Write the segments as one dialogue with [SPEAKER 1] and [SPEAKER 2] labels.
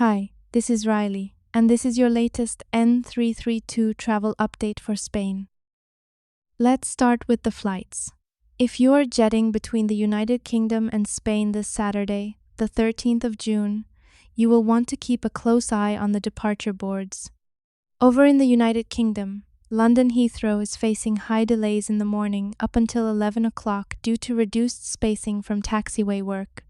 [SPEAKER 1] Hi, this is Riley, and this is your latest N332 travel update for Spain. Let's start with the flights. If you are jetting between the United Kingdom and Spain this Saturday, the 13th of June, you will want to keep a close eye on the departure boards. Over in the United Kingdom, London Heathrow is facing high delays in the morning up until 11 o'clock due to reduced spacing from taxiway work,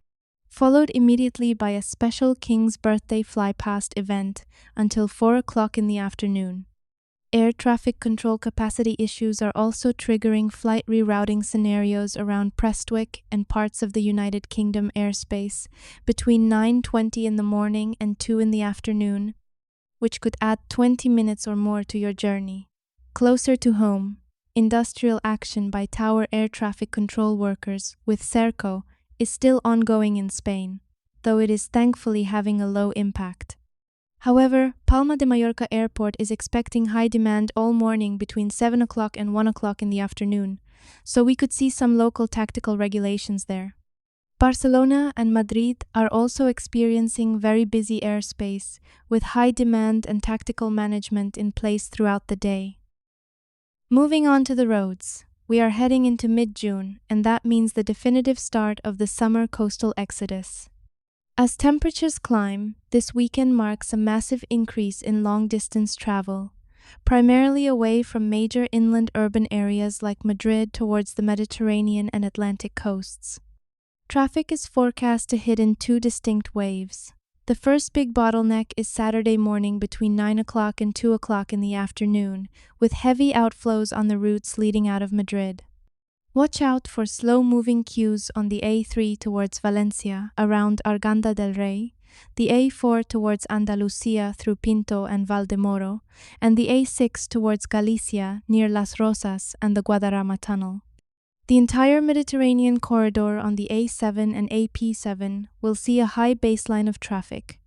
[SPEAKER 1] followed immediately by a special King's Birthday fly-past event until 4 o'clock in the afternoon. Air traffic control capacity issues are also triggering flight rerouting scenarios around Prestwick and parts of the United Kingdom airspace between 9:20 in the morning and 2 in the afternoon, which could add 20 minutes or more to your journey. Closer to home, industrial action by tower air traffic control workers with Serco is still ongoing in Spain, though it is thankfully having a low impact. However, Palma de Mallorca airport is expecting high demand all morning between 7 o'clock and 1 o'clock in the afternoon, so we could see some local tactical regulations there. Barcelona and Madrid are also experiencing very busy airspace, with high demand and tactical management in place throughout the day. Moving on to the roads. We are heading into mid-June, and that means the definitive start of the summer coastal exodus. As temperatures climb, this weekend marks a massive increase in long-distance travel, primarily away from major inland urban areas like Madrid towards the Mediterranean and Atlantic coasts. Traffic is forecast to hit in two distinct waves. The first big bottleneck is Saturday morning between 9 o'clock and 2 o'clock in the afternoon, with heavy outflows on the routes leading out of Madrid. Watch out for slow-moving queues on the A3 towards Valencia around Arganda del Rey, the A4 towards Andalucía through Pinto and Valdemoro, and the A6 towards Galicia near Las Rosas and the Guadarrama Tunnel. The entire Mediterranean corridor on the A7 and AP7 will see a high baseline of traffic,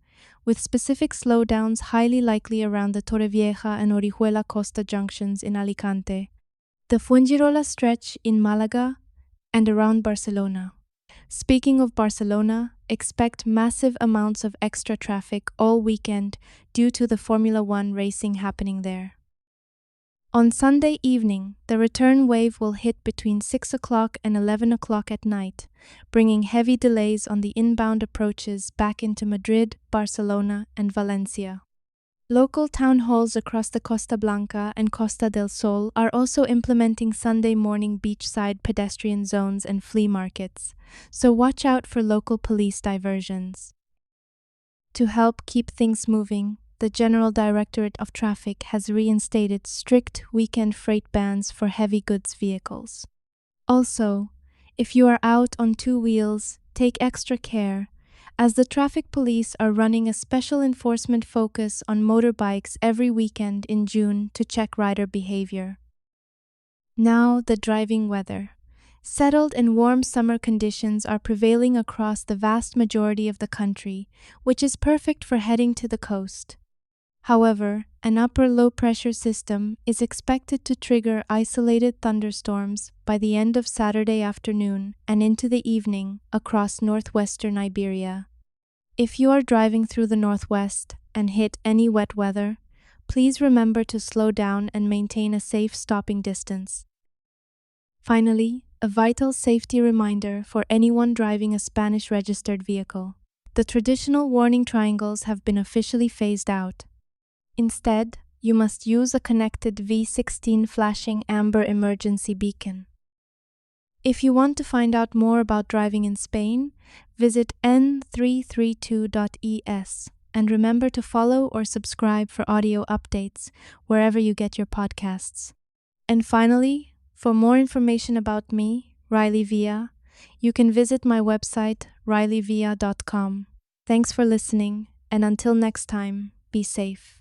[SPEAKER 1] with specific slowdowns highly likely around the Torrevieja and Orihuela Costa junctions in Alicante, the Fuengirola stretch in Malaga, and around Barcelona. Speaking of Barcelona, expect massive amounts of extra traffic all weekend due to the Formula One racing happening there. On Sunday evening, the return wave will hit between 6 o'clock and 11 o'clock at night, bringing heavy delays on the inbound approaches back into Madrid, Barcelona, and Valencia. Local town halls across the Costa Blanca and Costa del Sol are also implementing Sunday morning beachside pedestrian zones and flea markets, so watch out for local police diversions. To help keep things moving, the General Directorate of Traffic has reinstated strict weekend freight bans for heavy goods vehicles. Also, if you are out on two wheels, take extra care, as the traffic police are running a special enforcement focus on motorbikes every weekend in June to check rider behavior. Now, the driving weather. Settled and warm summer conditions are prevailing across the vast majority of the country, which is perfect for heading to the coast. However, an upper low-pressure system is expected to trigger isolated thunderstorms by the end of Saturday afternoon and into the evening across northwestern Iberia. If you are driving through the northwest and hit any wet weather, please remember to slow down and maintain a safe stopping distance. Finally, a vital safety reminder for anyone driving a Spanish-registered vehicle. The traditional warning triangles have been officially phased out. Instead, you must use a connected V16 flashing amber emergency beacon. If you want to find out more about driving in Spain, visit n332.es and remember to follow or subscribe for audio updates wherever you get your podcasts. And finally, for more information about me, Riley Villa, you can visit my website, rileyvilla.com. Thanks for listening, and until next time, be safe.